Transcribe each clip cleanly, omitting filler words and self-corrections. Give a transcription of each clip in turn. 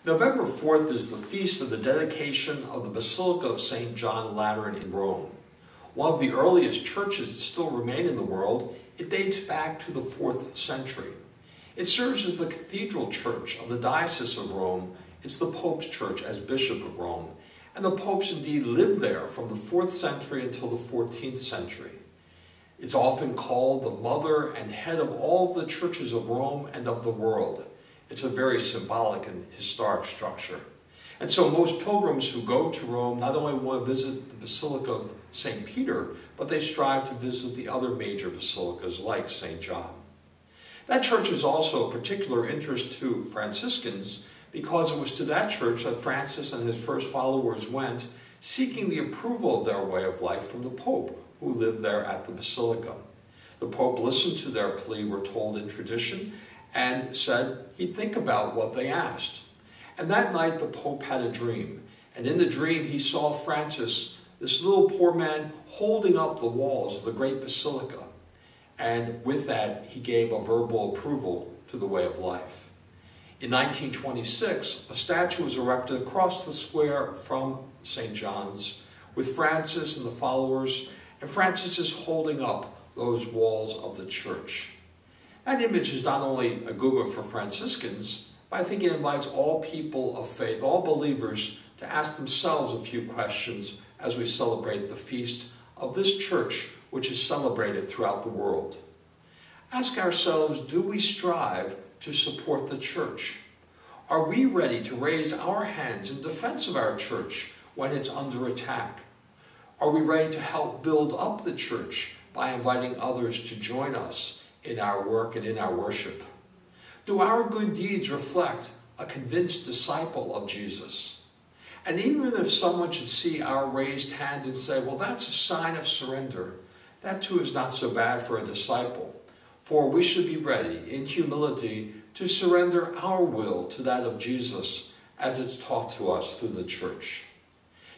November 4th is the feast of the dedication of the Basilica of St. John Lateran in Rome. One of the earliest churches that still remain in the world, it dates back to the 4th century. It serves as the cathedral church of the Diocese of Rome. It's the Pope's church as Bishop of Rome. And the popes indeed lived there from the 4th century until the 14th century. It's often called the mother and head of all of the churches of Rome and of the world. It's a very symbolic and historic structure. And so most pilgrims who go to Rome not only want to visit the Basilica of St. Peter, but they strive to visit the other major basilicas like St. John. That church is also of particular interest to Franciscans because it was to that church that Francis and his first followers went, seeking the approval of their way of life from the Pope, who lived there at the Basilica. The Pope listened to their plea, we're told in tradition, and said he'd think about what they asked. And that night the Pope had a dream, and in the dream he saw Francis, this little poor man, holding up the walls of the great basilica. And with that, he gave a verbal approval to the way of life. In 1926, a statue was erected across the square from St. John's with Francis and the followers, and Francis is holding up those walls of the church. That image is not only a good one for Franciscans, but I think it invites all people of faith, all believers, to ask themselves a few questions as we celebrate the feast of this church, which is celebrated throughout the world. Ask ourselves, do we strive to support the church? Are we ready to raise our hands in defense of our church when it's under attack? Are we ready to help build up the church by inviting others to join us in our work and in our worship? Do our good deeds reflect a convinced disciple of Jesus? And even if someone should see our raised hands and say, well, that's a sign of surrender, that too is not so bad for a disciple. For we should be ready in humility to surrender our will to that of Jesus as it's taught to us through the church.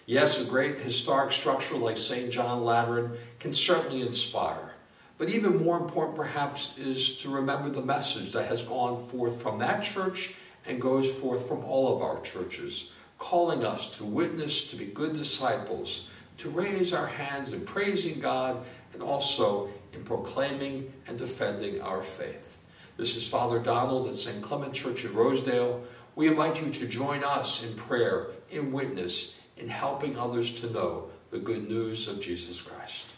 Yes, a great historic structure like St. John Lateran can certainly inspire. But even more important, perhaps, is to remember the message that has gone forth from that church and goes forth from all of our churches, calling us to witness, to be good disciples, to raise our hands in praising God, and also in proclaiming and defending our faith. This is Father Donald at St. Clement Church in Rosedale. We invite you to join us in prayer, in witness, in helping others to know the good news of Jesus Christ.